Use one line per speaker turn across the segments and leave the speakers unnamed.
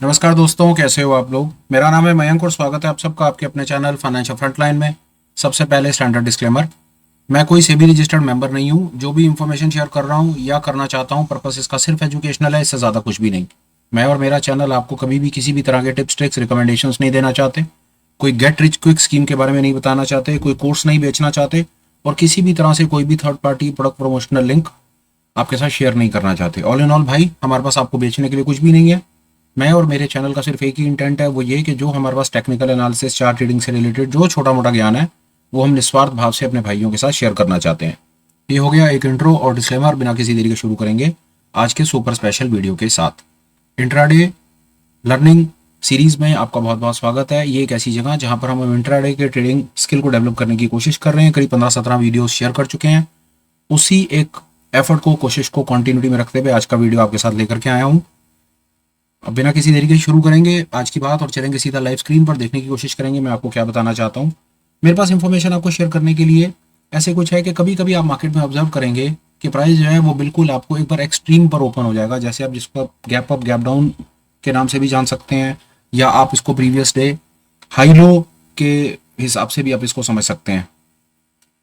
नमस्कार दोस्तों, कैसे हो आप लोग। मेरा नाम है मयंक और स्वागत है आप सबका आपके अपने चैनल फाइनेंशियल फ्रंटलाइन में। सबसे पहले स्टैंडर्ड डिस्क्लेमर, मैं कोई सेबी रजिस्टर्ड मेंबर नहीं हूं। जो भी इंफॉर्मेशन शेयर कर रहा हूं या करना चाहता हूं, पर्पस इसका सिर्फ एजुकेशनल है, इससे ज़्यादा कुछ भी नहीं। मैं और मेरा चैनल आपको कभी भी किसी भी तरह के टिप्स ट्रिक्स रिकमेंडेशंस नहीं देना चाहते, कोई गेट रिच क्विक स्कीम के बारे में नहीं बताना चाहते, कोई कोर्स नहीं बेचना चाहते, और किसी भी तरह से कोई भी third party product promotional link आपके साथ शेयर नहीं करना चाहते। ऑल इन ऑल भाई, हमारे पास आपको बेचने के लिए कुछ भी नहीं है। मैं और मेरे चैनल का सिर्फ एक ही इंटेंट है, वो ये कि जो हमारे पास टेक्निकल एनालिसिस, चार्ट रीडिंग से रिलेटेड जो छोटा मोटा ज्ञान है, वो हम निस्वार्थ भाव से अपने भाइयों के साथ शेयर करना चाहते हैं। ये हो गया एक इंट्रो और डिस्क्लेमर। बिना किसी देरी के शुरू करेंगे आज के सुपर स्पेशल वीडियो के साथ। इंट्राडे लर्निंग सीरीज में आपका बहुत बहुत स्वागत है। ये एक ऐसी जगह जहां पर हम इंट्राडे के ट्रेडिंग स्किल को डेवलप करने की कोशिश कर रहे हैं। करीब 15-17 वीडियो शेयर कर चुके हैं। उसी एक एफर्ट को, कोशिश को कंटिन्यूटी में रखते हुए आज का वीडियो आपके साथ लेकर के आया हूँ। अब बिना किसी देरी के शुरू करेंगे आज की बात और चलेंगे सीधा लाइव स्क्रीन पर। देखने की कोशिश करेंगे मैं आपको क्या बताना चाहता हूँ। मेरे पास इंफॉर्मेशन आपको शेयर करने के लिए ऐसे कुछ है कि कभी कभी आप मार्केट में ऑब्जर्व करेंगे कि प्राइस जो है वो बिल्कुल आपको एक बार एक्सट्रीम पर ओपन हो जाएगा, जैसे आप जिसको गैप अप गैप डाउन के नाम से भी जान सकते हैं, या आप इसको प्रीवियस डे हाई लो के हिसाब से भी आप इसको समझ सकते हैं।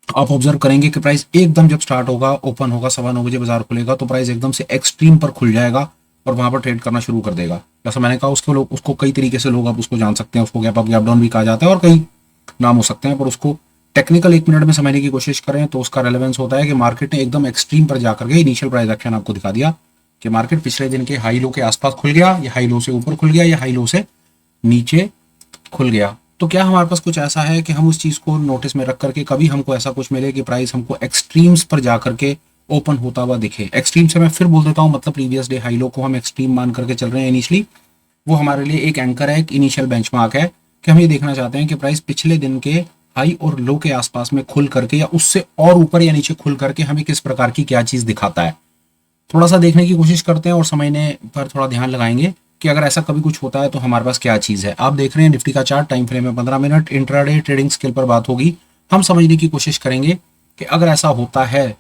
आप ऑब्जर्व करेंगे कि प्राइस एकदम जब स्टार्ट होगा, ओपन होगा, 9:15 बजे बाजार खुलेगा, तो प्राइस एकदम से एक्सट्रीम पर खुल जाएगा और वहां पर ट्रेड करना शुरू कर देगा। जैसा मैंने कहा, उसको कई तरीके से लोग आप उसको जान सकते हैं। उसको गैप अप गैप डाउन भी कहा जाता है और कई नाम हो सकते हैं, पर उसको टेक्निकल 1 मिनट में समझने की कोशिश करें तो उसका रेलेवेंस होता है कि मार्केट ने एकदम एक्सट्रीम पर जाकर के इनिशियल प्राइस एक्शन आपको दिखा दिया कि मार्केट पिछले दिन के हाई लो के आसपास खुल गया, या हाई लो से ऊपर खुल गया, या हाई लो से नीचे खुल गया। तो क्या हमारे पास कुछ ऐसा है कि हम उस चीज को नोटिस में रख करके कभी हमको ऐसा कुछ मिले कि प्राइस हमको एक्सट्रीम्स पर जाकर के ओपन होता हुआ दिखे। एक्सट्रीम से मैं फिर बोल देता हूं, मतलब प्रीवियस डे हाई लो को हम एक्सट्रीम मान करके चल रहे हैं इनिशियली। वो हमारे लिए एक एंकर है, एक इनिशियल बेंचमार्क है कि हम ये देखना चाहते हैं कि प्राइस पिछले दिन के हाई और लो के आसपास में खुल करके या उससे और ऊपर या नीचे खुल करके हमें किस प्रकार की क्या चीज दिखाता है। थोड़ा सा देखने की कोशिश करते हैं और समझने पर थोड़ा ध्यान लगाएंगे कि अगर ऐसा कभी कुछ होता है तो हमारे पास क्या चीज़ है। आप देख रहे हैं निफ्टी का चार्ट, टाइम फ्रेम में 15 मिनट। इंट्राडे ट्रेडिंग स्किल पर बात होगी। हम समझने की कोशिश करेंगे कि अगर ऐसा होता है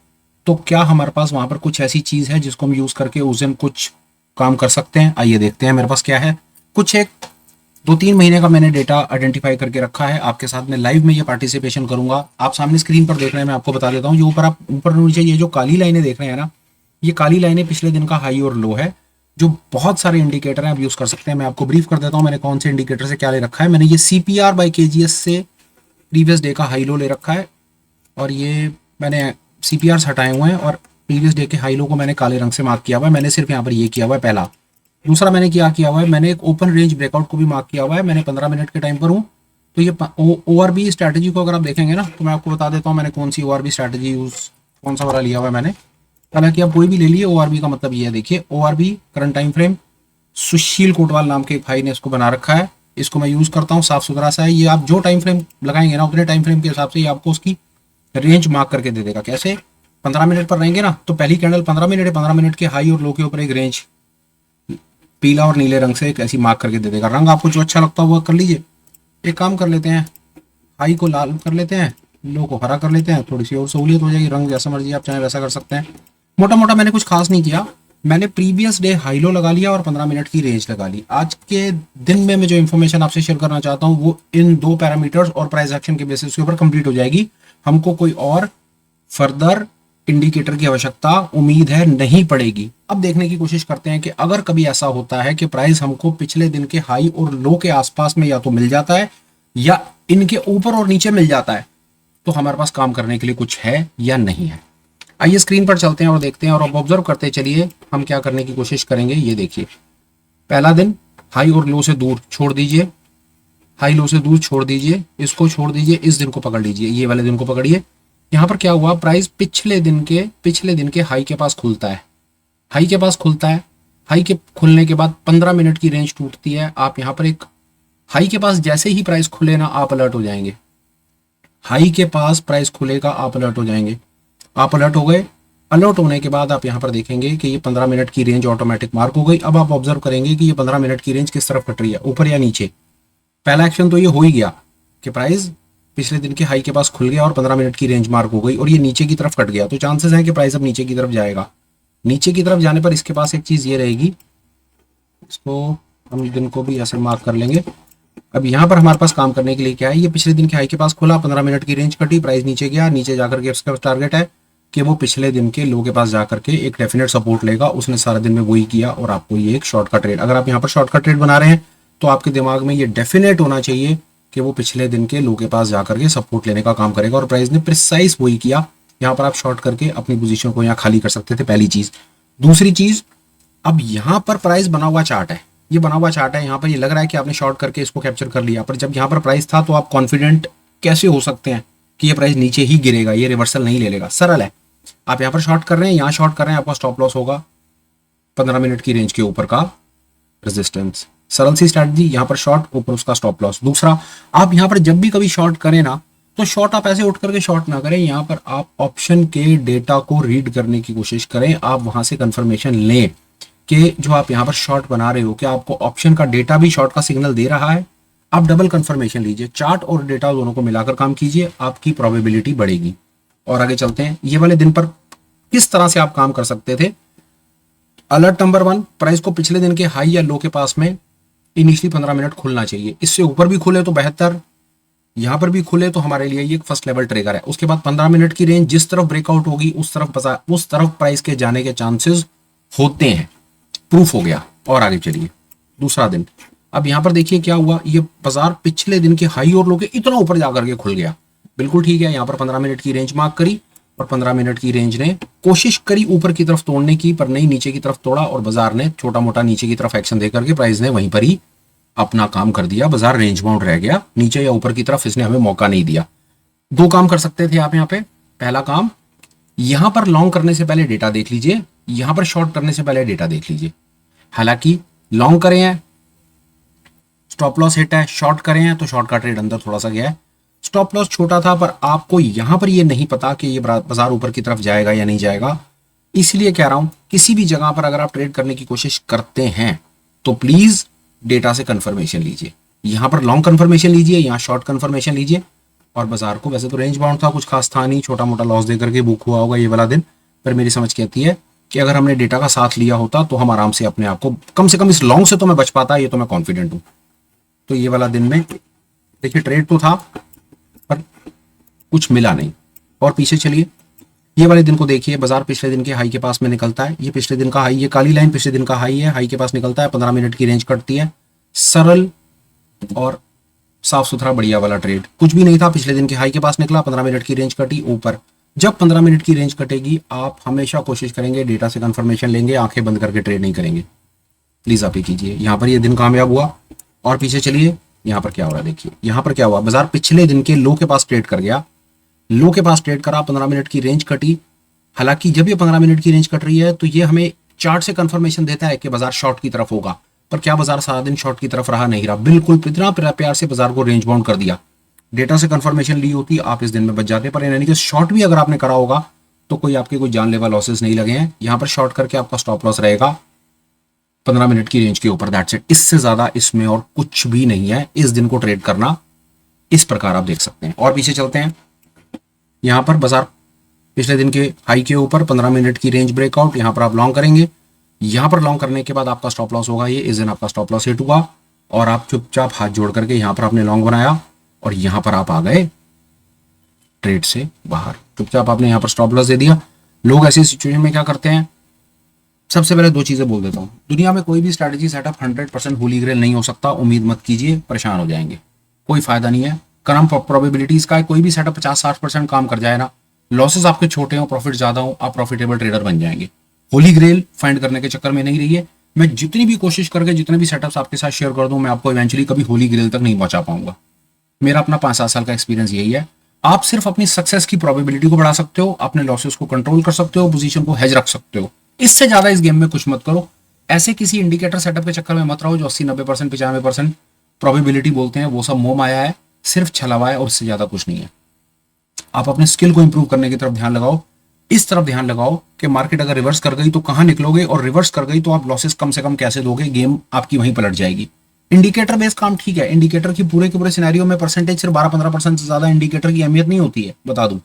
तो क्या हमारे पास वहां पर कुछ ऐसी चीज़ है जिसको हम यूज़ करके उस दिन कुछ काम कर सकते हैं। आइए देखते हैं मेरे पास क्या है। कुछ एक 2-3 महीने का मैंने डेटा आइडेंटिफाई करके रखा है। आपके साथ में लाइव में ये पार्टिसिपेशन करूंगा। आप सामने स्क्रीन पर देख रहे हैं, मैं आपको बता देता हूँ। जो ऊपर आप ऊपर नीचे ये जो काली लाइनें देख रहे हैं ना, ये काली लाइनें पिछले दिन का हाई और लो है। जो बहुत सारे इंडिकेटर हैं आप यूज कर सकते हैं। मैं आपको ब्रीफ कर देता हूं मैंने कौन से इंडिकेटर से क्या ले रखा है। मैंने ये सीपीआर बाय केजीएस से प्रीवियस डे का हाई लो ले रखा है, और ये मैंने सीपीआर हटाए हुए हैं और प्रीवियस डे के हाई लो को मैंने काले रंग से मार्क किया हुआ है। मैंने सिर्फ यहाँ पर ये किया हुआ है पहला। दूसरा मैंने क्या किया हुआ है, मैंने एक ओपन रेंज ब्रेकआउट को भी मार्क किया हुआ है। मैंने 15 मिनट के टाइम पर हूँ। तो ये ओआरबी स्ट्रैटेजी को अगर आप देखेंगे ना, तो मैं आपको बता देता हूँ मैंने कौन सी ओआरबी स्ट्रैटेजी यूज, कौन सा वाला लिया हुआ है मैंने। हालांकि आप कोई भी ले लिए, ओआरबी का मतलब ये है। देखिए ओआरबी करंट टाइम फ्रेम, सुशील कोटवाल नाम के एक भाई ने इसको बना रखा है। इसको मैं यूज करता हूँ, साफ सुथरा सा है ये। आप जो टाइम फ्रेम लगाएंगे ना, उतने टाइम फ्रेम के हिसाब से ये आपको उसकी रेंज मार्क करके दे देगा। कैसे? 15 मिनट पर रहेंगे ना, तो पहली कैंडल 15 मिनट है, 15 मिनट के हाई और लो के ऊपर एक रेंज पीला और नीले रंग से एक ऐसी मार्क करके दे देगा। रंग आपको जो अच्छा लगता है वो कर लीजिए। एक काम कर लेते हैं, हाई को लाल कर लेते हैं, लो को हरा कर लेते हैं, थोड़ी सी और सहूलियत हो जाएगी। रंग जैसा मर्जी आप चाहे वैसा कर सकते हैं। मोटा मोटा मैंने कुछ खास नहीं किया। मैंने प्रीवियस डे हाई लो लगा लिया और 15 मिनट की रेंज लगा ली। आज के दिन में मैं जो इन्फॉर्मेशन आपसे शेयर करना चाहता हूँ वो इन दो पैरामीटर्स और प्राइस एक्शन के बेसिस के ऊपर कंप्लीट हो जाएगी। हमको कोई और फर्दर इंडिकेटर की आवश्यकता उम्मीद है नहीं पड़ेगी। अब देखने की कोशिश करते हैं कि अगर कभी ऐसा होता है कि प्राइस हमको पिछले दिन के हाई और लो के आसपास में या तो मिल जाता है या इनके ऊपर और नीचे मिल जाता है, तो हमारे पास काम करने के लिए कुछ है या नहीं है। आइए स्क्रीन पर चलते हैं और देखते हैं और अब ऑब्जर्व करते चलिए हम क्या करने की कोशिश करेंगे। ये देखिए, पहला दिन हाई और लो से दूर छोड़ दीजिए, हाई लो से दूर छोड़ दीजिए, इसको छोड़ दीजिए, इस दिन को पकड़ लीजिए, ये वाले दिन को पकड़िए। यहाँ पर क्या हुआ, प्राइस पिछले दिन के हाई के पास खुलता है, हाई के पास खुलता है। हाई के खुलने के बाद 15 मिनट की रेंज टूटती है। आप यहाँ पर एक हाई के पास जैसे ही प्राइस खुले ना, आप अलर्ट हो जाएंगे। हाई के पास प्राइस खुलेगा, आप अलर्ट हो जाएंगे। आप अलर्ट हो गए। अलर्ट होने के बाद आप यहाँ पर देखेंगे कि ये 15 मिनट की रेंज ऑटोमेटिक मार्क हो गई। अब आप ऑब्जर्व करेंगे कि ये 15 मिनट की रेंज किस तरफ कट रही है, ऊपर या नीचे। पहला एक्शन तो ये हो ही गया कि प्राइस पिछले दिन के हाई के पास खुल गया और 15 मिनट की रेंज मार्क हो गई और ये नीचे की तरफ कट गया। तो चांसेस हैं कि प्राइस अब नीचे की तरफ जाएगा। नीचे की तरफ जाने पर इसके पास एक चीज ये रहेगी, इसको हम दिन को भी ऐसे मार्क कर लेंगे। अब यहाँ पर हमारे पास काम करने के लिए क्या है, ये पिछले दिन के हाई के पास खुला, 15 मिनट की रेंज कटी, प्राइस नीचे गया, नीचे जाकर के इसका टारगेट है कि वो पिछले दिन के लो के पास जाकर के एक डेफिनेट सपोर्ट लेगा। उसने सारा दिन में वही किया और आपको ये एक शॉर्ट का ट्रेड, अगर आप यहाँ पर शॉर्ट का ट्रेड बना रहे हैं तो आपके दिमाग में ये डेफिनेट होना चाहिए कि वो पिछले दिन के लो के पास जाकर के सपोर्ट लेने का काम करेगा और प्राइस ने प्रिसाइज वही किया। यहाँ पर आप शॉर्ट करके अपनी पोजीशन को यहाँ खाली कर सकते थे, पहली चीज। दूसरी चीज, अब यहाँ पर प्राइस बना हुआ चार्ट है, ये बना हुआ चार्ट है, यहाँ पर ये लग रहा है कि आपने शॉर्ट करके इसको कैप्चर कर लिया, पर जब यहाँ पर प्राइस था तो आप कॉन्फिडेंट कैसे हो सकते हैं कि ये प्राइस नीचे ही गिरेगा, ये रिवर्सल नहीं ले लेगा? सरल है, आप यहाँ पर शॉर्ट कर रहे हैं, यहाँ शॉर्ट कर रहे हैं, आपका स्टॉप लॉस होगा 15 मिनट की रेंज के ऊपर का रेजिस्टेंस। सरल सी स्ट्रैटेजी, यहाँ पर शॉर्ट, ऊपर उसका स्टॉप लॉस। दूसरा, आप यहाँ पर जब भी कभी शॉर्ट करें ना, तो शॉर्ट आप ऐसे उठ करके शॉर्ट ना करें, यहाँ पर आप ऑप्शन के डेटा को रीड करने की कोशिश करें, आप वहां से कंफर्मेशन लें कि जो आप यहाँ पर शॉर्ट बना रहे हो, क्या आपको ऑप्शन का डेटा भी शॉर्ट का सिग्नल दे रहा है? आप डबल कंफर्मेशन लीजिए, चार्ट और डेटा दोनों को मिलाकर काम कीजिए, आपकी प्रोबेबिलिटी बढ़ेगी। और आगे चलते हैं, ये वाले दिन पर किस तरह से आप काम कर सकते थे। अलर्ट नंबर 1, प्राइस को पिछले दिन के हाई या लो के पास में इनिशियली 15 मिनट खुलना चाहिए, इससे ऊपर भी खुले तो बेहतर, यहां पर भी खुले तो हमारे लिए ये फर्स्ट लेवल ट्रिगर है। उसके बाद 15 मिनट की रेंज जिस तरफ ब्रेकआउट होगी उस तरफ प्राइस के जाने के चांसेस होते हैं, प्रूफ हो गया। और आगे चलिए, दूसरा दिन, अब यहां पर देखिए क्या हुआ, ये बाजार पिछले दिन के हाई और लो के इतना ऊपर जाकर के खुल गया, बिल्कुल ठीक है। यहां पर 15 मिनट की रेंज मार्क करी और 15 मिनट की रेंज ने कोशिश करी ऊपर की तरफ तोड़ने की, पर नहीं, नीचे की तरफ तोड़ा और बाजार ने छोटा मोटा नीचे की तरफ एक्शन देकर के प्राइस ने वहीं पर ही अपना काम कर दिया, बाजार रेंज बाउंड रह गया, नीचे या ऊपर की तरफ इसने हमें मौका नहीं दिया। दो काम कर सकते थे आप यहाँ पे। पहला काम, यहां पर लॉन्ग करने से पहले डेटा देख लीजिए, यहां पर शॉर्ट करने से पहले डेटा देख लीजिए। हालांकि लॉन्ग करे हैं, स्टॉप लॉस हिट है, शॉर्ट करे हैं तो शॉर्ट का ट्रेड अंदर थोड़ा सा गया है, स्टॉप लॉस छोटा था, पर आपको यहां पर ये नहीं पता कि ये बाजार ऊपर की तरफ जाएगा या नहीं जाएगा। इसलिए कह रहा हूं, किसी भी जगह पर अगर आप ट्रेड करने की कोशिश करते हैं तो प्लीज डेटा से कंफर्मेशन लीजिए। यहां पर लॉन्ग कंफर्मेशन लीजिए, यहां शॉर्ट कंफर्मेशन लीजिए। और बाजार को वैसे तो रेंज बाउंड था, कुछ खास था नहीं, छोटा मोटा लॉस देकर के बुक हुआ होगा ये वाला दिन, पर मेरी समझ कहती है कि अगर हमने डेटा का साथ लिया होता तो हम आराम से अपने आप को, कम से कम इस लॉन्ग से तो मैं बच पाता, ये तो मैं कॉन्फिडेंट हूं। तो ये वाला दिन में देखिए ट्रेड तो था पर कुछ मिला नहीं। और पीछे चलिए, ये वाले दिन को देखिए, बाजार पिछले दिन के हाई के पास में निकलता है, ये पिछले दिन का हाई, ये काली लाइन पिछले दिन का हाई है, हाई के पास निकलता है, 15 मिनट की रेंज कटती है। सरल और साफ सुथरा बढ़िया वाला ट्रेड, कुछ भी नहीं था, पिछले दिन के हाई के पास निकला, 15 मिनट की रेंज कटी ऊपर। जब 15 मिनट की रेंज कटेगी आप हमेशा कोशिश करेंगे डेटा से कंफर्मेशन लेंगे, आंखें बंद करके ट्रेड नहीं करेंगे। प्लीज आप ये कीजिए। यहां पर ये दिन कामयाब हुआ। और पीछे चलिए, यहां पर क्या हो रहा है देखिए, यहां पर क्या हुआ, बाजार पिछले दिन के लो के पास ट्रेड कर गया, लो के पास ट्रेड करा, 15 मिनट की रेंज कटी। हालांकि जब ये 15 मिनट की रेंज कट रही है तो ये हमें चार्ट से कंफर्मेशन देता है कि बाजार शॉर्ट की तरफ होगा, पर क्या बाजार सारा दिन शॉर्ट की तरफ रहा? नहीं रहा, बिल्कुल। इतना प्यार से बाजार को रेंज बाउंड कर दिया। डेटा से कंफर्मेशन ली होती आप इस दिन में बच जाते, पर यानी कि शॉर्ट भी अगर आपने करा होगा तो कोई आपके कोई जानलेवा लॉसेस नहीं लगे हैं। यहां पर शॉर्ट करके आपका स्टॉप लॉस रहेगा 15 मिनट की रेंज के ऊपर, दैट्स इट। इससे ज्यादा इसमें और कुछ भी नहीं है। इस दिन को ट्रेड करना इस प्रकार आप देख सकते हैं। और पीछे चलते हैं, यहां पर बाजार पिछले दिन के हाई के ऊपर 15 मिनट की रेंज ब्रेकआउट, यहां पर आप लॉन्ग करेंगे, यहां पर लॉन्ग करने के बाद आपका स्टॉप लॉस होगा ये, इस दिन आपका स्टॉप लॉस हिट हुआ और आप चुपचाप हाथ जोड़ करके यहां पर आपने लॉन्ग बनाया और यहां पर आप आ गए ट्रेड से बाहर, चुपचाप आपने यहां पर स्टॉप लॉस दे दिया। लोग ऐसी सिचुएशन में क्या करते हैं, सबसे पहले दो चीजें बोल देता हूं, दुनिया में कोई भी स्ट्रैटेजी सेटअप 100% होली ग्रेल नहीं हो सकता, उम्मीद मत कीजिए, परेशान हो जाएंगे, कोई फायदा नहीं है। कम प्रोबेबिलिटीज का है, कोई भी सेटअप 50-60% काम कर जाए ना, लॉसेस आपके छोटे हो, प्रॉफिट ज्यादा हो, आप प्रॉफिटेबल ट्रेडर बन जाएंगे। होली ग्रेल फाइंड करने के चक्कर में नहीं रहिए। मैं जितनी भी कोशिश करके जितने भी सेटअप्स आपके साथ शेयर कर दूं, मैं आपको इवेंचुअली कभी होली ग्रेल तक नहीं पहुंचा पाऊंगा। मेरा अपना 5-7 साल का एक्सपीरियंस यही है। आप सिर्फ अपनी सक्सेस की प्रोबेबिलिटी को बढ़ा सकते हो, अपने लॉसेस को कंट्रोल कर सकते हो, पोजीशन को हेज रख सकते हो, इससे ज्यादा इस गेम में कुछ मत करो। ऐसे किसी इंडिकेटर सेटअप के चक्कर में मत रहो जो 80-90%, 95% प्रोबेबिलिटी बोलते हैं, वो सब मोह माया है, सिर्फ छलावा है और उससे ज्यादा कुछ नहीं है। आप अपने स्किल को इंप्रूव करने की तरफ ध्यान लगाओ, इस तरफ ध्यान लगाओ कि मार्केट अगर रिवर्स कर गई तो कहां निकलोगे, और रिवर्स कर गई तो आप लॉसेस कम से कम कैसे दोगे, गेम आपकी वहीं पलट जाएगी। इंडिकेटर बेस्ड काम ठीक है, इंडिकेटर की पूरे के पूरे सिनेरियो में परसेंटेज सिर्फ 12-15% से ज्यादा इंडिकेटर की अहमियत नहीं होती है, बता दूं।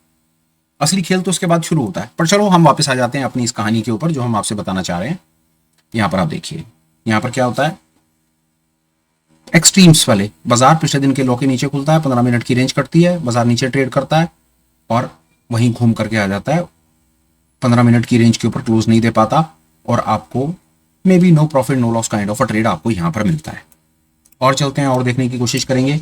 असली खेल तो उसके बाद शुरू होता है। पर चलो हम वापस आ जाते हैं अपनी इस कहानी के ऊपर जो हम आपसे बताना चाह रहे हैं। यहां पर आप देखिए, यहां पर क्या होता है, एक्सट्रीम्स वाले, बाजार पिछले दिन के लो के नीचे खुलता है, 15 मिनट की रेंज कटती है, बाजार नीचे ट्रेड करता है और वहीं घूम करके आ जाता है, 15 मिनट की रेंज के ऊपर क्लोज नहीं दे पाता और आपको maybe no profit no loss kind of a trade आपको यहां पर मिलता है। और चलते हैं और देखने की कोशिश करेंगे।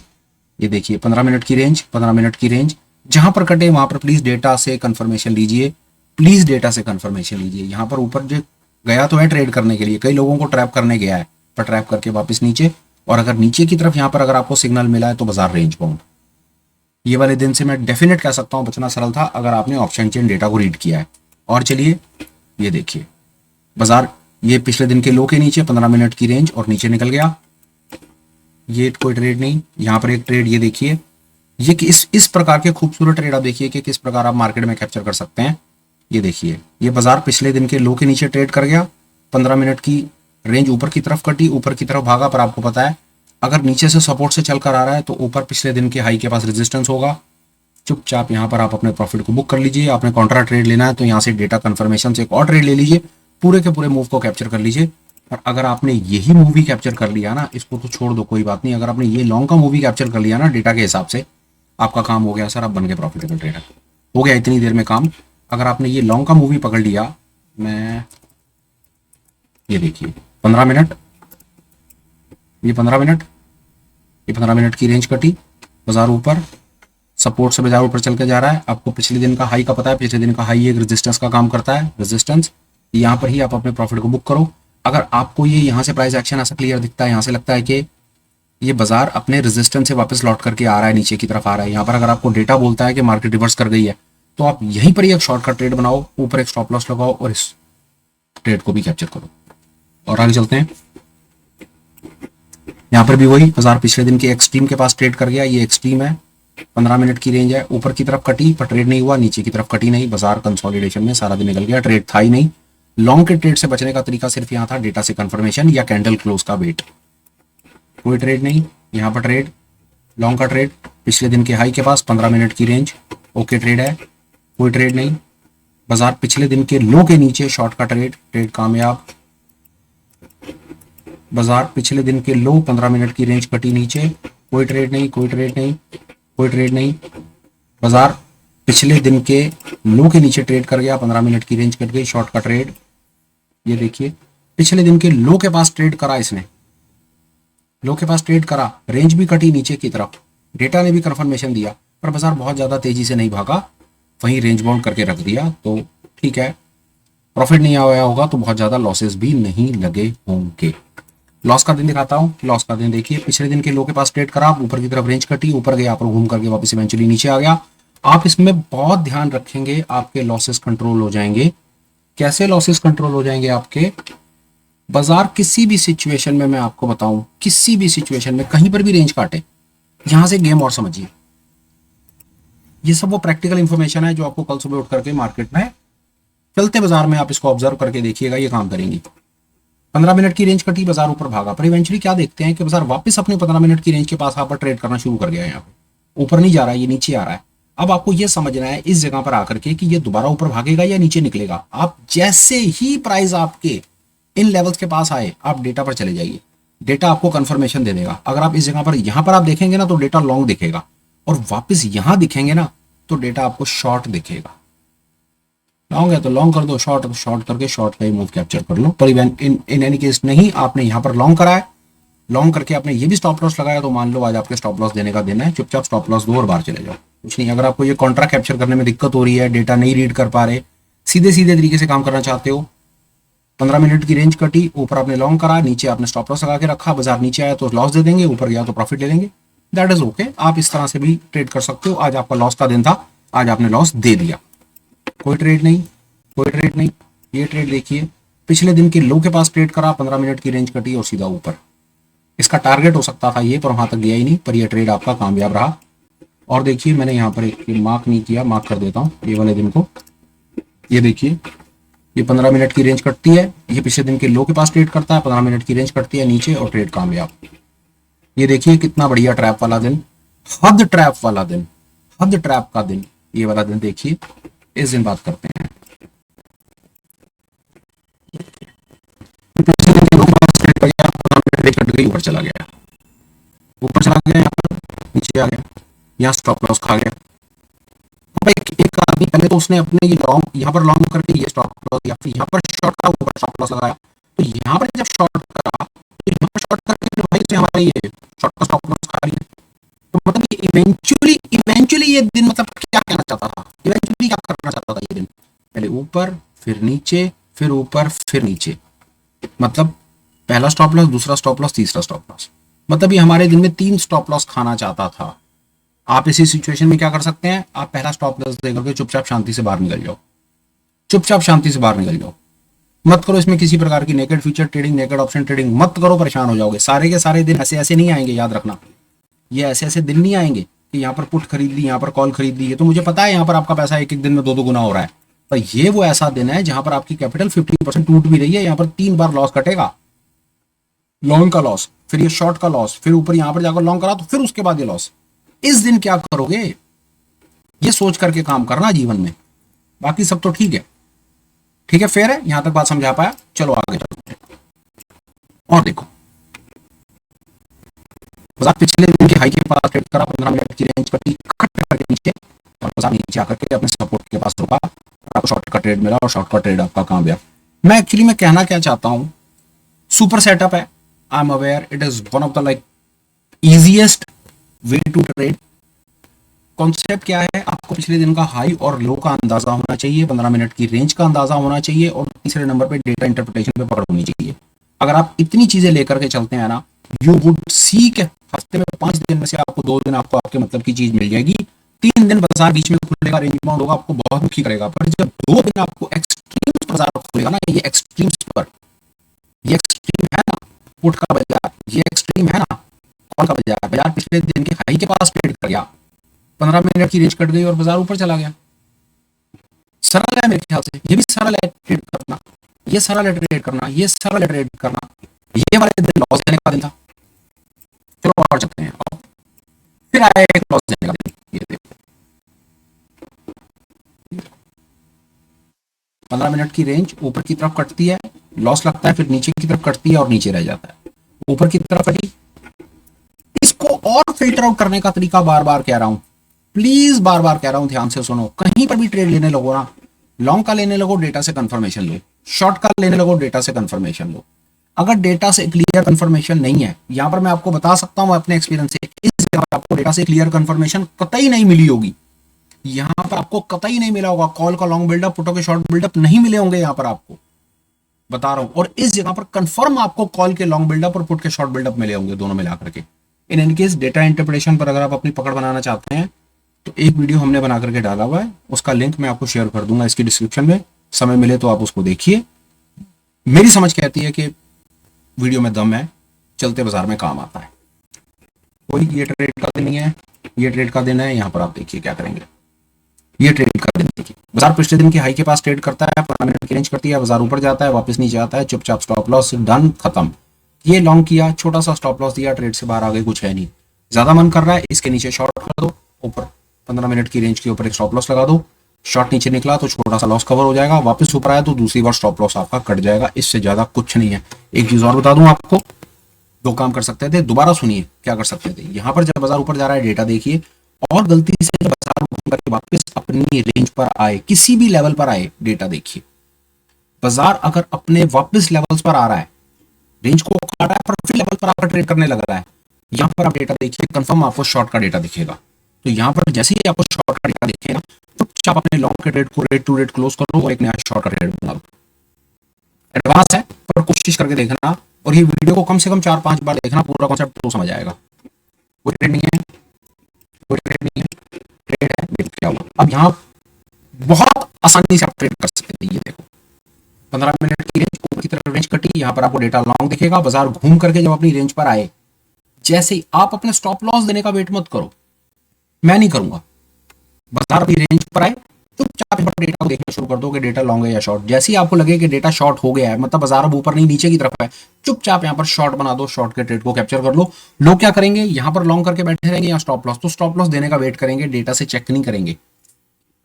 ये देखिए 15 मिनट की रेंज, 15 मिनट की रेंज जहां पर कटे वहां पर प्लीज डेटा से कंफर्मेशन लीजिए, प्लीज डेटा से कंफर्मेशन लीजिए। यहां पर ऊपर जो गया तो है ट्रेड करने के लिए, कई लोगों को ट्रैप करने गया है पर ट्रैप करके वापस नीचे, और अगर नीचे की तरफ यहां पर अगर आपको सिग्नल मिला है तो बाजार रेंज बाउंड। ये वाले दिन से मैं डेफिनेट कह सकता हूं बचना सरल था अगर आपने ऑप्शन चेन डेटा को रीड किया है। और चलिए ये देखिए बाजार ये पिछले दिन के लो के नीचे 15 मिनट की रेंज और नीचे निकल गया, ये कोई ट्रेड नहीं। यहां पर एक ट्रेड ये देखिए, ये कि इस प्रकार के खूबसूरत ट्रेड आप देखिए कि किस प्रकार आप मार्केट में कैप्चर कर सकते हैं। ये देखिए ये बाजार पिछले दिन के लो के नीचे ट्रेड कर गया, 15 मिनट की रेंज ऊपर की तरफ कटी, ऊपर की तरफ भागा, पर आपको पता है अगर नीचे से सपोर्ट से चलकर आ रहा है तो ऊपर पिछले दिन के हाई के पास रेजिस्टेंस होगा। चुपचाप यहां पर आप अपने प्रॉफिट को बुक कर लीजिए। आपने कॉन्ट्रा ट्रेड लेना है तो यहां से डेटा कंफर्मेशन से एक और ट्रेड ले लीजिए, पूरे के पूरे मूव को कैप्चर कर लीजिए। और अगर आपने यही मूवी कैप्चर कर लिया ना, इसको तो छोड़ दो कोई बात नहीं, अगर आपने ये लॉन्ग का मूवी कैप्चर कर लिया ना डेटा के हिसाब से, आपका काम हो गया सर, आप बन गए प्रॉफिटेबल ट्रेडर, हो गया इतनी देर में काम। अगर आपने ये लॉन्ग का मूवी पकड़ लिया, मैं ये देखिए 15 मिनट, ये 15 मिनट, ये 15 मिनट की रेंज कटी, बाजार ऊपर, सपोर्ट से बाजार ऊपर चल के जा रहा है। आपको पिछले दिन का हाई का पता है, पिछले दिन का हाई एक रेजिस्टेंस का काम करता है, रेजिस्टेंस यहां पर ही आप अपने प्रॉफिट को बुक करो। अगर आपको ये यहां से प्राइस एक्शन ऐसा क्लियर दिखता है, यहां से लगता है कि ये बाजार अपने रेजिस्टेंस से वापस लौट करके आ रहा है, नीचे की तरफ आ रहा है, यहां पर अगर आपको डेटा बोलता है कि मार्केट रिवर्स कर गई है तो आप यहीं पर ही एक शॉर्टकट ट्रेड बनाओ, ऊपर एक स्टॉप लॉस लगाओ और इस ट्रेड को भी कैप्चर करो। और आगे चलते हैं। यहां पर भी वही बाजार पिछले दिन के एक्सट्रीम के पास ट्रेड कर गया, ये एक्सट्रीम है, 15 मिनट की रेंज है, ऊपर की तरफ कटी पर ट्रेड नहीं हुआ, नीचे की तरफ कटी नहीं, बाजार कंसोलिडेशन में सारा दिन निकल गया, ट्रेड था ही नहीं। लॉन्ग के ट्रेड से बचने का तरीका सिर्फ यहां था डेटा से कंफर्मेशन या कैंडल क्लोज का वेट। कोई ट्रेड नहीं यहां पर, ट्रेड लॉन्ग का ट्रेड पिछले दिन के हाई के पास 15 मिनट की रेंज, ओके ट्रेड है, कोई ट्रेड नहीं। बाजार पिछले दिन के लो के नीचे शॉर्ट का ट्रेड, ट्रेड कामयाब। बाजार पिछले दिन के लो 15 मिनट की रेंज कटी नीचे, कोई ट्रेड नहीं, कोई ट्रेड नहीं, कोई ट्रेड नहीं। बाजार पिछले दिन के लो के नीचे ट्रेड कर गया, 15 मिनट की रेंज कट गई, शॉर्ट का ट्रेड। ये देखिए पिछले दिन के लो के पास ट्रेड करा, इसने लो के पास ट्रेड करा, रेंज भी कटी नीचे की तरफ, डेटा ने भी कंफर्मेशन दिया पर बाजार बहुत ज्यादा तेजी से नहीं भागा, वहीं रेंज बाउंड करके रख दिया। तो ठीक है, प्रॉफिट नहीं आया होगा तो बहुत ज्यादा लॉसेस भी नहीं लगे होंगे। लॉस का दिन दिखाता हूं। लॉस का दिन देखिए, पिछले दिन के लो के पास ट्रेड करा, ऊपर की तरफ रेंज कटी, ऊपर गया पर घूम करके वापस इवेंचुअली नीचे आ गया। आप इसमें बहुत ध्यान रखेंगे, आपके लॉसेस कंट्रोल हो जाएंगे। कैसे लॉसेस कंट्रोल हो जाएंगे आपके? बाजार किसी भी सिचुएशन में, मैं आपको बताऊं, किसी भी सिचुएशन में कहीं पर भी रेंज काटे, यहां से गेम और समझिए। ये सब वो प्रैक्टिकल इंफॉर्मेशन है जो आपको कल सुबह उठ करके मार्केट में चलते बाजार में आप इसको ऑब्जर्व करके देखिएगा, ये काम करेंगी। 15 मिनट की रेंज कटी, बाजार ऊपर भागा, पर इवेंचुअली क्या देखते हैं कि बाजार वापस अपने 15 मिनट की रेंज के पास यहाँ पर ट्रेड करना शुरू कर गया है। यहाँ पे ऊपर नहीं जा रहा है, ये नीचे आ रहा है। अब आपको यह समझना है इस जगह पर आकर के कि ये दोबारा ऊपर भागेगा या नीचे निकलेगा। आप जैसे ही प्राइस आपके इन लेवल्स के पास आए, आप डेटा पर चले जाइए, डेटा आपको कंफर्मेशन दे देगा। अगर आप इस जगह पर यहां पर आप देखेंगे ना तो डेटा लॉन्ग दिखेगा, और वापस यहां दिखेंगे ना तो डेटा आपको शॉर्ट दिखेगा। लॉन्ग है तो लॉन्ग कर दो, शॉर्ट है तो शॉर्ट करके शॉर्ट का ही मूव कैप्चर कर लो। पर इन एनी केस नहीं, आपने यहां पर लॉन्ग करा है, लॉन्ग करके आपने ये भी स्टॉप लॉस लगाया, तो मान लो आज आपके स्टॉप लॉस देने का दिन है, चुपचाप स्टॉप लॉस दो और बाहर चले जाओ, कुछ नहीं। अगर आपको ये कॉन्ट्रा कैप्चर करने में दिक्कत हो रही है, डेटा नहीं रीड कर पा रहे, सीधे सीधे तरीके से काम करना चाहते हो, 15 मिनट की रेंज कटी, ऊपर आपने लॉन्ग करा, नीचे आपने स्टॉप लॉस लगा के रखा, बाजार नीचे आया तो लॉस दे देंगे, ऊपर गया तो प्रॉफिट ले लेंगे, दैट इज ओके। आप इस तरह से भी ट्रेड कर सकते हो। आज आपका लॉस का दिन था, आज आपने लॉस दे दिया, कोई ट्रेड नहीं, कोई ट्रेड नहीं। ये ट्रेड देखिए, पिछले दिन के लो के पास ट्रेड करा, 15 मिनट की रेंज कटी और सीधा ऊपर। इसका टारगेट हो सकता था ये, पर वहां तक गया ही नहीं, पर यह ट्रेड आपका कामयाब रहा। और देखिए मैंने यहाँ पर एक मार्क नहीं किया, मार्क कर देता हूँ ये वाले दिन को। ये देखिए ये 15 मिनट की रेंज कटती है, ये पिछले दिन के लो के पास ट्रेड करता है, 15 मिनट की रेंज कटती है नीचे और ट्रेड कामयाब। ये देखिए कितना बढ़िया ट्रैप वाला दिन, हद ट्रैप वाला दिन, हद ट्रैप का दिन, ये वाला दिन देखिए। इस दिन बात करते हैं, पिछले दिन के लो के पास ट्रेड कर गया, 15 मिनट कट गई, ऊपर चला गया, ऊपर चला गया, यहाँ पर नीचे आ गया, यहाँ स्टॉप लॉस खा गया। अब एक आदमी पहले तो उसने अपने ये लॉन्ग यहाँ पर लॉन्ग करके ये स्टॉप लॉस या फिर यहाँ पर शॉर्ट का ऊपर स्टॉप लॉस लगाया, तो यहाँ पर जब शॉर्ट करा तो यहाँ पर शॉर्ट करके फिर वहीं से हमारा ये शॉर्ट का स्टॉप लॉस खा रही है। तो मतलब ये इवेंचुअली ये दिन मतलब क्या कहना चाहता था, इवेंचुअली क्या करना चाहता था ये दिन, पहले ऊपर फिर नीचे फिर ऊपर फिर नीचे, मतलब पहला स्टॉप लॉस, दूसरा स्टॉप लॉस, तीसरा स्टॉप लॉस, मतलब ये हमारे दिन में 3 स्टॉप लॉस खाना चाहता था। आप इसी सिचुएशन में क्या कर सकते हैं, आप पहला स्टॉप लॉस देकर के चुपचाप शांति से बाहर निकल जाओ, चुपचाप शांति से बाहर निकल जाओ, मत करो इसमें किसी प्रकार की naked future trading, naked option trading मत करो, परेशान हो जाओगे। सारे के सारे दिन ऐसे ऐसे नहीं आएंगे, याद रखना, ये ऐसे ऐसे दिन नहीं आएंगे कि यहाँ पर पुट खरीद ली, यहाँ पर कॉल खरीद ली, ये तो मुझे पता है यहाँ पर आपका पैसा एक एक दिन में 2-2 गुना हो रहा है, पर ये वो ऐसा दिन है जहां पर आपकी कैपिटल 50% टूट भी रही है, यहाँ पर 3 बार लॉस कटेगा, लॉन्ग का लॉस, फिर ये शॉर्ट का लॉस, फिर ऊपर यहां पर जाकर लॉन्ग करा तो फिर उसके बाद ये लॉस। इस दिन क्या करोगे, ये सोच करके काम करना जीवन में, बाकी सब तो ठीक है, ठीक है, फेयर है, यहां तक बात समझा पाया, चलो आगे चलते हैं। और देखो बाजार पिछले दिन की हाई के पास ट्रेड करा, 15 मिनट की रेंज कटी, कट करके नीचे, और बाजार नीचे आकर के अपने सपोर्ट के पास रुका, आपको शॉर्ट का ट्रेड मिला और शॉर्ट का ट्रेड आपका कामयाब। मैं एक्चुअली में कहना क्या चाहता हूं, सुपर सेटअप है, I am aware, it is one of the like easiest way to trade. Concept क्या है, आपको पिछले दिन का हाई और लो का अंदाजा होना चाहिए, 15 मिनट की रेंज का अंदाजा होना चाहिए, और तीसरे नंबर पे डेटा इंटरप्रिटेशन पे पकड़ होनी चाहिए। अगर आप इतनी चीजें लेकर के चलते हैं ना, यू वुड सी के हफ्ते में 5 दिन में से आपको 2 दिन आपको आपके मतलब की चीज मिल जाएगी, 3 दिन बाजार बीच में खुलेगा, रेंज बाउंड होगा, आपको बहुत दुखी करेगा। पर जब 2 दिन आपको एक्सट्रीम्स बाजार खुलेगा ना, ये एक्सट्रीम्स पर, ये एक्सट्रीम है ना पुट का बाजार, ये एक्सट्रीम है ना कॉल का बाजार, बाजार पिछले दिन के हाई के पास ट्रेड कर गया, 15 मिनट की रेंज कट गई और बाजार ऊपर चला गया। सरल है मेरे ख्याल से, ये भी सरल है ट्रेड करना, ये सरल है ट्रेड करना, ये सरल है ट्रेड करना। ये वाले दिन लॉस देने का दिन था, चलो और चलते हैं। और फिर आया एक लॉस देने का दिन, ये देखो 15 मिनट की रेंज ऊपर की तरफ कटती है, लॉस लगता है, फिर नीचे की तरफ कटती है और नीचे रह जाता है, ऊपर की तरफ कटी। इसको और फिल्टर आउट करने का तरीका बार बार कह रहा हूं, प्लीज बार बार कह रहा हूं, ध्यान से सुनो। कहीं पर भी ट्रेड लेने लगो ना, लॉन्ग का लेने लगो, डेटा से कंफर्मेशन लो, शॉर्ट का लेने लगो, डेटा से कंफर्मेशन लो। अगर डेटा से क्लियर कंफर्मेशन नहीं है, यहां पर मैं आपको बता सकता हूं अपने एक्सपीरियंस से, इस जगह आपको डेटा से क्लियर कंफर्मेशन कतई नहीं मिली होगी, यहां पर आपको कतई नहीं मिला होगा, कॉल का लॉन्ग बिल्डअप, पुटों के शॉर्ट बिल्डअप नहीं मिले होंगे, यहां पर आपको बता रहा हूं। और इस जगह पर कंफर्म आपको कॉल के लॉन्ग बिल्डअप और पुट के शॉर्ट बिल्डअप मिले होंगे, दोनों मिलाकर के। In any case data interpretation पर अगर आप अपनी पकड़ बनाना चाहते हैं तो एक वीडियो हमने बना करके डाला हुआ है, उसका लिंक मैं आपको शेयर कर दूंगा इसकी डिस्क्रिप्शन में, समय मिले तो आप उसको देखिए। मेरी समझ कहती है कि वीडियो में दम है, चलते बाजार में काम आता है। कोई ये ट्रेड का दिन नहीं है, ये ट्रेड का दिन है, यहां पर आप देखिए क्या करेंगे, ये ट्रेड का दिन देखिए, बाजार पिछले दिन की हाई के पास ट्रेड करता है, 15 मिनट की रेंज करती है, बाजार ऊपर जाता है, वापस नीचे आता है, चुपचाप स्टॉप लॉस डन, खत्म। ये लॉन्ग किया, छोटा सा स्टॉप लॉस दिया, ट्रेड से बाहर आ गए, कुछ है नहीं। ज्यादा मन कर रहा है, इसके नीचे शॉर्ट कर दो, ऊपर 15 मिनट की रेंज के ऊपर एक स्टॉप लॉस लगा दो, शॉर्ट नीचे निकला तो छोटा सा लॉस कवर हो जाएगा, वापस ऊपर आया तो दूसरी बार स्टॉप लॉस आपका कट जाएगा, इससे ज्यादा कुछ नहीं है। एक चीज और बता दूं आपको, 2 काम कर सकते थे, दोबारा सुनिए क्या कर सकते थे। यहां पर जब बाजार ऊपर जा रहा है, डेटा देखिए, और गलती से जब बाजार घूम करके वापस अपनी रेंज पर आए, किसी भी लेवल पर आए, डेटा देखिए, बाजार अगर अपने वापस लेवल्स पर आ रहा है, रेंज को काटा है पर फिर लेवल पर आकर ट्रेड करने लग रहा है, यहां पर आप डेटा देखिए, कंफर्म आपको शॉर्ट का डेटा दिखेगा। तो यहां पर जैसे ही आपको शॉर्ट का डेटा दिखेगा, चुपचाप अपने लॉन्ग के ट्रेड को रेट टू रेट क्लोज करो और एक नया शॉर्ट का ट्रेड बना लो। एडवांस है पर कोशिश करके देखना, और ये वीडियो को कम से कम 4-5 बार देखना, पूरा कॉन्सेप्ट तो समझ आएगा। कोई ट्रेड नहीं है, कोई ट्रेड नहीं है, ट्रेड है, देखो क्या हुआ। अब यहां बहुत आसानी से आप ट्रेड कर सकते हैं, ये देखो 15 मिनट की रेंज ऊपर की तरफ रेंज कटी, यहां पर आपको डेटा लॉन्ग दिखेगा, बाजार घूम करके जब अपनी रेंज पर आए, जैसे ही आप अपने स्टॉप लॉस देने का वेट मत करो, मैं नहीं करूंगा, बाजार अपनी रेंज पर आए चुपचाप डेटा को देखना शुरू कर दो कि डेटा लॉन्ग है या शॉर्ट। जैसे ही आपको लगे कि डेटा शॉर्ट हो गया है, मतलब बाजार अब ऊपर नहीं नीचे की तरफ है, चुपचाप यहां पर शॉर्ट बना दो, शॉर्ट के ट्रेड को कैप्चर कर लो। लोग क्या करेंगे, यहां पर लॉन्ग करके बैठे रहेंगे, या स्टॉप लॉस, तो स्टॉप लॉस देने का वेट करेंगे, डेटा से चेक नहीं करेंगे।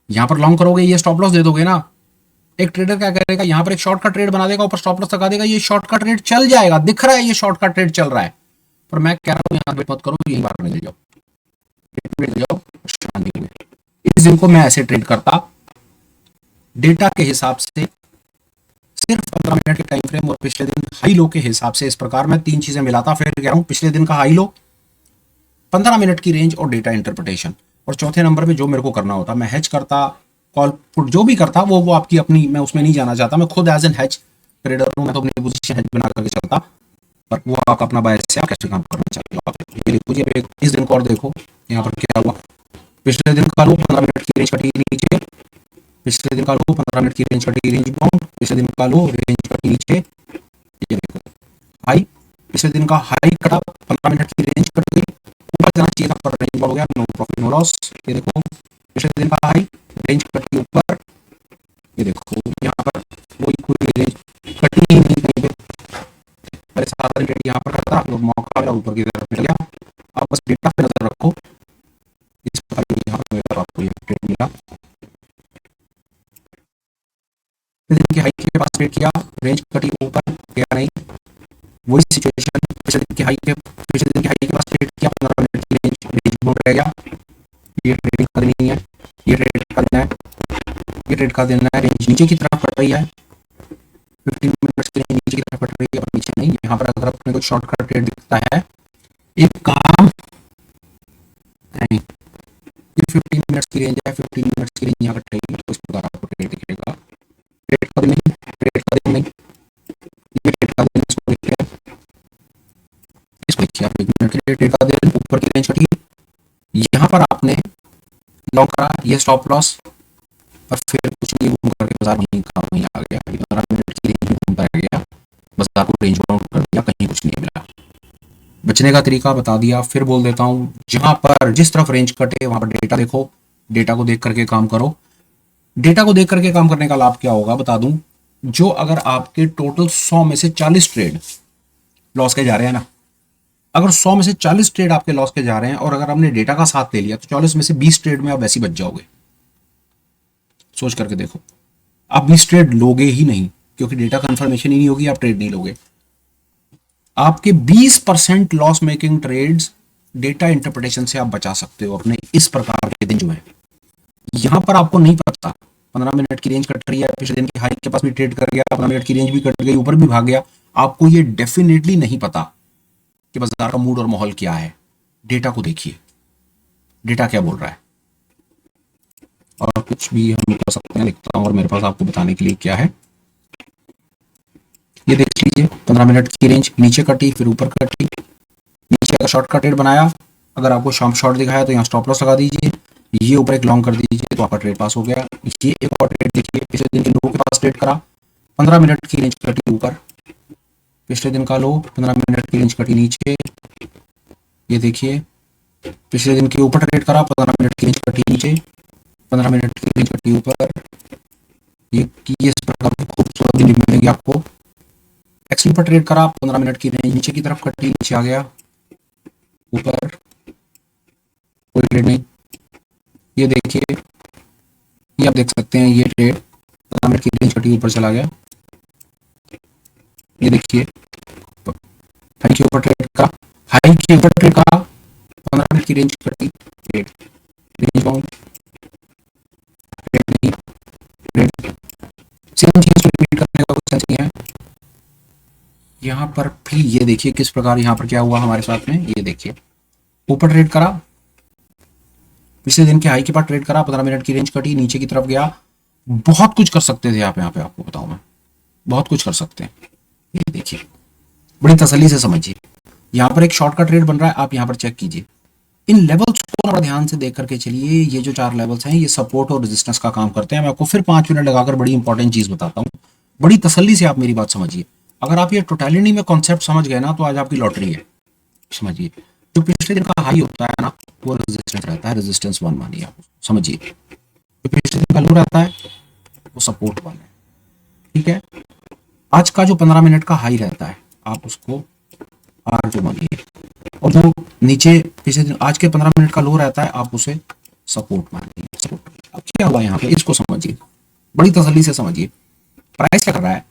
यहां पर लॉन्ग करोगे, ये स्टॉप लॉस दे दोगे ना, एक ट्रेडर क्या करेगा, यहां पर एक शॉर्ट का ट्रेड बना देगा, ऊपर स्टॉप लॉस लगा देगा, ये शॉर्ट का ट्रेड चल जाएगा, दिख रहा है ये शॉर्ट का ट्रेड चल रहा है, पर मैं कह रहा हूँ यहाँ वेट मत करो, यही बार ले जाओ, ले जाओ शांति में। इस दिन को मैं ऐसे ट्रेड करता, डेटा के हिसाब से सिर्फ 15 मिनट के टाइम फ्रेम और पिछले दिन हाई लो के हिसाब से। इस प्रकार मैं तीन चीजें मिलाता, फिर कह रहा हूँ पिछले दिन का हाई लो, 15 मिनट की रेंज और डेटा इंटरप्रिटेशन। और चौथे नंबर पे जो मेरे को करना होता, मैं हेज करता, कॉल पुट जो भी करता, वो आपकी अपनी, मैं उसमें नहीं जाना चाहता। मैं खुद एज एन हेज ट्रेडर हूँ, मैं तो अपनी पोजीशन हेज बना करके चलता, पर वो आप अपना बायस से आप कैसे काम करना चाहिए। आप ये देखो जी, इस दिन को और देखो यहाँ पर क्या हुआ। पिछले दिन का लो 15 मिनट की रेंज कटी नीचे, पिछले दिन का लो 15 मिनट की रेंज कटी रेंज बाउंड, पिछले दिन का लो रेंज कटी नीचे, ये देखो हाई, पिछले दिन का हाई कटा, 15 मिनट की रेंज कट गई, ऊपर जाना चाहिए था पर रेंज बढ़ गया, नो प्रॉफिट नो लॉस। ये देखो पिछले दिन का हाई, रेंज कटी ऊपर, ये देखो यहाँ पर कोई रेंज कटी ही नहीं कहीं पे, पहले सारा दिन यहाँ पर करता और मौका मेरा ऊपर की तरफ मिल गया। आप बस डेटा पे नजर रखो, इस प्रकार यहाँ पर मेरा आपको ये ट्रेड मिला। दिन की हाई के पास ट्रेड किया, रेंज कटी ऊपर गया नहीं, वही सिचुएशन पिछले दिन की हाई के पास ट्रेड किया, 15 मिनट की रेंज बाउंड रह गया। ये ट्रेडिंग का दिन नहीं है, ये ट्रेड का दिन है, ये ट्रेड का दिन है। रेंज नीचे की तरफ कट रही है, 15 मिनट की रेंज नीचे की तरफ कट रही है, पर नीचे नहीं। यहाँ पर अगर अपने को शॉर्टकट ट्रेड दिखता है, एक काम नहीं, ये 15 मिनट की रेंज है, 15 मिनट की रेंज यहाँ कट रहेगी, तो इस प्रकार आपको ट्रेड दिखेगा। ट्रेड का दिन नहीं, ट्रेड का दिन नहीं, ये ट्रेड का दिन, इसको देखिए, इसको देखिए आप, 1 मिनट के ट्रेड का दिन, ऊपर की रेंज कटी, यहाँ पर आपने लॉन्ग करा, ये स्टॉप लॉस, और फिर कुछ नहीं घूम करके बाजार वहीं का वहीं आ गया। 15 मिनट की रेंज घूमता रह गया, बाजार को रेंज बाउंड कर दिया, कहीं कुछ नहीं मिला। बचने का तरीका बता दिया, फिर बोल देता हूँ, जहां पर जिस तरफ रेंज कटे वहां पर डेटा देखो, डेटा को देख करके काम करो। डेटा को देख करके काम करने का लाभ क्या होगा बता दूं, जो अगर आपके टोटल 100 में से 40 ट्रेड लॉस के जा रहे हैं ना, अगर 100 में से 40 ट्रेड आपके लॉस के जा रहे हैं और अगर आपने डेटा का साथ ले लिया, तो 40 में से 20 ट्रेड में आप वैसे ही बच जाओगे। सोच करके देखो, आप 20 ट्रेड लोगे ही नहीं, क्योंकि डेटा कंफर्मेशन ही नहीं होगी, आप ट्रेड नहीं लोगे। आपके 20% loss making trades data interpretation से आप बचा सकते हो अपने इस प्रकार के दिन जो है। यहां पर आपको नहीं पता 15 मिनट की रेंज कट रही है, पिछले दिन की हाई के पास भी ट्रेड कर गया, 15 मिनट की रेंज भी कट गई, ऊपर भी भाग गया, आपको ये डेफिनेटली नहीं पता कि बाजार का मूड और माहौल क्या है। डेटा को देखिए, डेटा क्या बोल रहा है, और कुछ भी हम कर सकते हैं, लिखता हूं और मेरे पास आपको बताने के लिए क्या है। ये देख लीजिए, 15 मिनट की रेंज नीचे कटी, फिर ऊपर कटी, नीचे अगर शॉर्ट का ट्रेड बनाया, अगर आपको शाम शॉर्ट दिखाया तो यहाँ स्टॉप लॉस लगा दीजिए, ये ऊपर एक लॉन्ग कर दीजिए, तो आपका ट्रेड पास हो गया। ये एक और ट्रेड देखिए, पिछले दिन के लो के पास ट्रेड करा, 15 मिनट की रेंज कटी ऊपर, पिछले दिन का लो, 15 मिनट की रेंज कटी नीचे, ये देखिए पिछले दिन के ऊपर ट्रेड करा, 15 मिनट की रेंज कटी नीचे, 15 मिनट की रेंज कटी ऊपर। ये इस प्रकार की खूबसूरत दिन मिलेगी आपको। एक्सपी पर ट्रेड करा, 15 मिनट की रेंज नीचे की तरफ कटी, नीचे आ गया, ऊपर कोई ट्रेड नहीं। ये देखिए, ये आप देख सकते हैं, ये ट्रेड 15 मिनट की रेंज कटी ऊपर चला गया। ये देखिए हाई के ऊपर ट्रेड का, हाई के ऊपर ट्रेड का, 15 मिनट की रेंज कटी, ट्रेड रेंज बाउंड, ट्रेड नहीं, ट्रेड सेम चीज रिपीट करने का कुछ सेंस नहीं है। यहाँ पर भी ये देखिए किस प्रकार यहाँ पर क्या हुआ हमारे साथ में, ये देखिए ऊपर ट्रेड करा, पिछले दिन के हाई के पास ट्रेड करा, 15 मिनट की रेंज कटी, नीचे की तरफ गया। बहुत कुछ कर सकते थे आप, यहाँ पे आपको बताऊं मैं, बहुत कुछ कर सकते हैं। ये देखिए बड़ी तसल्ली से समझिए, यहाँ पर एक शॉर्ट का ट्रेड बन रहा है, आप यहाँ पर चेक कीजिए, इन लेवल्स को थोड़ा ध्यान से देख करके चलिए। ये जो 4 लेवल्स हैं, ये सपोर्ट और रेजिस्टेंस का काम करते हैं। मैं आपको फिर 5 मिनट लगाकर बड़ी इंपॉर्टेंट चीज बताता हूँ, बड़ी तसल्ली से आप मेरी बात समझिए। अगर आप ये टोटलिटी में कॉन्सेप्ट समझ गए ना, तो आज आपकी लॉटरी है। समझिए, जो पिछले दिन का हाई होता है ना, वो रेजिस्टेंस रहता है, रेजिस्टेंस 1 मानिए आप, समझिए। जो पिछले दिन का लो रहता है, वो सपोर्ट 1 है, ठीक है। आज का जो 15 मिनट का हाई रहता है, आप उसको R2 मानिए, और जो नीचे पिछले दिन आज के 15 मिनट का लो रहता है, आप उसे सपोर्ट मानिए, सपोर्ट। अब क्या हुआ यहाँ पे, इसको समझिए, बड़ी तसल्ली से समझिए। प्राइस क्या कर रहा है,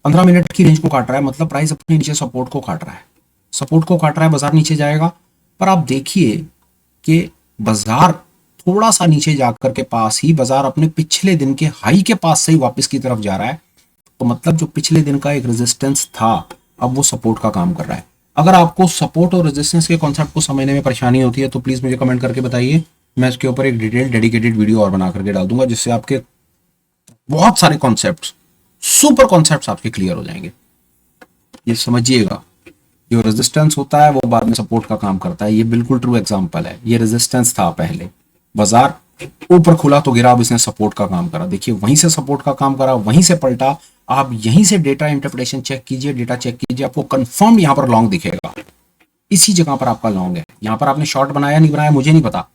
15 मिनट की रेंज को काट रहा है, मतलब प्राइस अपने नीचे सपोर्ट को काट रहा है। सपोर्ट को काट रहा है, बाजार नीचे जाएगा। पर आप देखिए कि बाजार थोड़ा सा नीचे जाकर के पास ही बाजार अपने पिछले दिन के हाई के पास से ही वापस की तरफ जा रहा है। तो मतलब जो पिछले दिन का एक रेजिस्टेंस था, अब वो सपोर्ट का काम कर रहा है। अगर आपको सपोर्ट और रेजिस्टेंस के कॉन्सेप्ट को समझने में परेशानी होती है तो प्लीज मुझे कमेंट करके बताइए, मैं इसके ऊपर एक डिटेल डेडिकेटेड वीडियो और बना करके डाल दूंगा, जिससे आपके बहुत सारे कॉन्सेप्ट्स, सुपर कॉन्सेप्ट्स आपके क्लियर हो जाएंगे। ये समझिएगा, जो रेजिस्टेंस होता है वो बाद में सपोर्ट का काम करता है। ये बिल्कुल ट्रू एग्जांपल है। ये रेजिस्टेंस था, पहले बाजार ऊपर खुला तो गिरा, अब इसने सपोर्ट का काम करा। देखिए वहीं से सपोर्ट का काम करा, वहीं से पलटा। आप यहीं से डेटा इंटरप्रिटेशन चेक कीजिए, डेटा चेक कीजिए, आपको कंफर्म यहां पर लॉन्ग दिखेगा। इसी जगह पर आपका लॉन्ग है। यहां पर आपने शॉर्ट बनाया नहीं बनाया मुझे नहीं पता,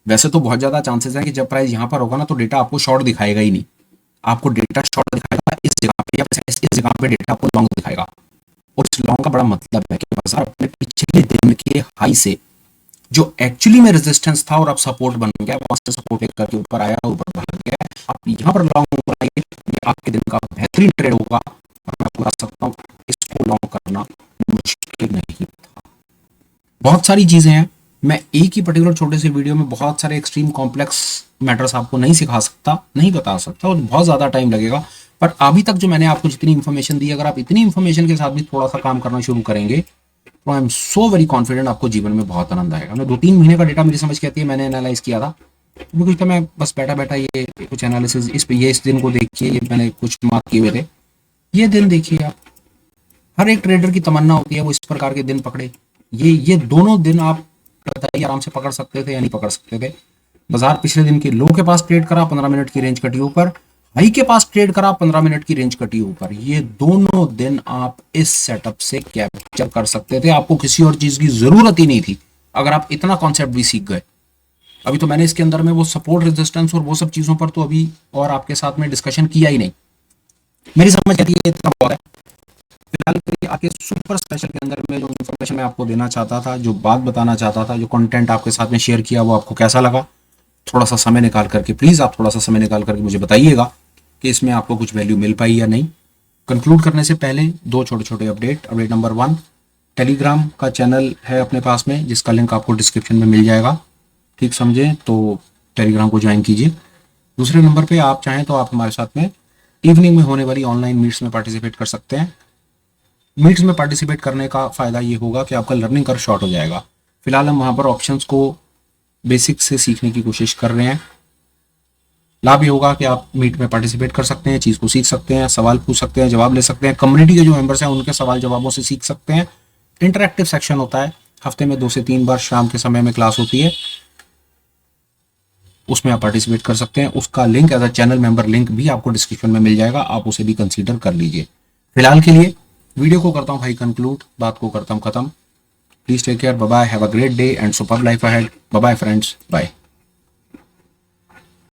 वैसे तो बहुत ज्यादा चांसेस है कि जब प्राइस यहां पर होगा ना तो डेटा आपको शॉर्ट दिखाएगा ही नहीं, आपको डेटा शॉर्ट दिखाएगा इस जगह पे, या इस जगह पे डेटा आपको लॉन्ग दिखाएगा। और इस लॉन्ग का बड़ा मतलब है कि बाजार अपने पिछले दिन के हाई से जो एक्चुअली में रेजिस्टेंस था और अब सपोर्ट बन गया, वहां से सपोर्ट करके ऊपर आया, ऊपर भाग गया। आप यहां पर लॉन्ग बनाइए, ये आपके दिन का बेहतरीन ट्रेड होगा। और मैं बता सकता हूं इसको लॉन्ग करना मुश्किल नहीं था। बहुत सारी चीजें हैं, मैं एक ही पर्टिकुलर छोटे से वीडियो में बहुत सारे एक्सट्रीम कॉम्प्लेक्स मैटर्स आपको नहीं सिखा सकता, नहीं बता सकता, और बहुत ज्यादा टाइम लगेगा। पर अभी तक जो मैंने आपको जितनी इन्फॉर्मेशन दी, अगर आप इतनी इन्फॉर्मेशन के साथ भी थोड़ा सा काम करना शुरू करेंगे तो I am so very confident आपको जीवन में बहुत आनंद आएगा। मैं 2-3 महीने का डेटा मेरी समझ के आती है, मैंने एनालाइज किया था, तो कुछ मैं बस बैठा बैठा ये कुछ एनालिसिस इस पे, ये इस दिन को देखिए, ये मैंने कुछ मार्क किए हुए थे, ये दिन देखिए आप। हर एक ट्रेडर की तमन्ना होती है वो इस प्रकार के दिन पकड़े। ये दोनों दिन आप बताइए आराम से पकड़ सकते थे या नहीं पकड़ सकते थे। बाजार पिछले दिन के लो के पास ट्रेड करा, 15 मिनट की रेंज कटी ऊपर, हाई के पास ट्रेड करा, 15 मिनट की रेंज कटी ऊपर। ये दोनों दिन आप इस सेटअप से कैप्चर कर सकते थे, आपको किसी और चीज की जरूरत ही नहीं थी, अगर आप इतना कॉन्सेप्ट भी सीख गए। अभी तो मैंने इसके अंदर में वो सपोर्ट, रेजिस्टेंस और वो सब चीजों पर तो अभी और आपके साथ में डिस्कशन किया ही नहीं। मेरी समझ आती है इतना बहुत है। फिलहाल के लिए आपके सुपर स्पेशल के अंदर में जो इन्फॉर्मेशन मैं आपको देना चाहता था, जो बात बताना चाहता था, जो कंटेंट आपके साथ में शेयर किया, वो आपको कैसा लगा? थोड़ा सा समय निकाल करके प्लीज आप थोड़ा सा समय निकाल करके मुझे बताइएगा कि इसमें आपको कुछ वैल्यू मिल पाई या नहीं। कंक्लूड करने से पहले 2 छोटे छोटे अपडेट। अपडेट नंबर 1, टेलीग्राम का चैनल है अपने पास में, जिसका लिंक आपको डिस्क्रिप्शन में मिल जाएगा। ठीक समझे तो टेलीग्राम को ज्वाइन कीजिए। दूसरे नंबर पे आप चाहें तो आप हमारे साथ में इवनिंग में होने वाली ऑनलाइन मीट्स में पार्टिसिपेट कर सकते हैं। मीट्स में पार्टिसिपेट करने का फायदा ये होगा कि आपका लर्निंग कर्व शॉर्ट हो जाएगा। फिलहाल हम वहां पर ऑप्शंस को बेसिक से सीखने की कोशिश कर रहे हैं। लाभ ये होगा कि आप मीट में पार्टिसिपेट कर सकते हैं, चीज को सीख सकते हैं, सवाल पूछ सकते हैं, जवाब ले सकते हैं, कम्युनिटी के जो मेंबर्स हैं उनके सवाल जवाबों से सीख सकते हैं। इंटरैक्टिव सेक्शन होता है, हफ्ते में 2 से 3 बार शाम के समय में क्लास होती है, उसमें आप पार्टिसिपेट कर सकते हैं। उसका link as a channel member link भी आपको डिस्क्रिप्शन में मिल जाएगा, आप उसे भी कंसीडर कर लीजिए। फिलहाल के लिए वीडियो को करता हूं भाई कंक्लूड, बात को करता हूं खत्म। Please take care, bye bye, have a great day and superb life ahead. Bye bye friends, bye.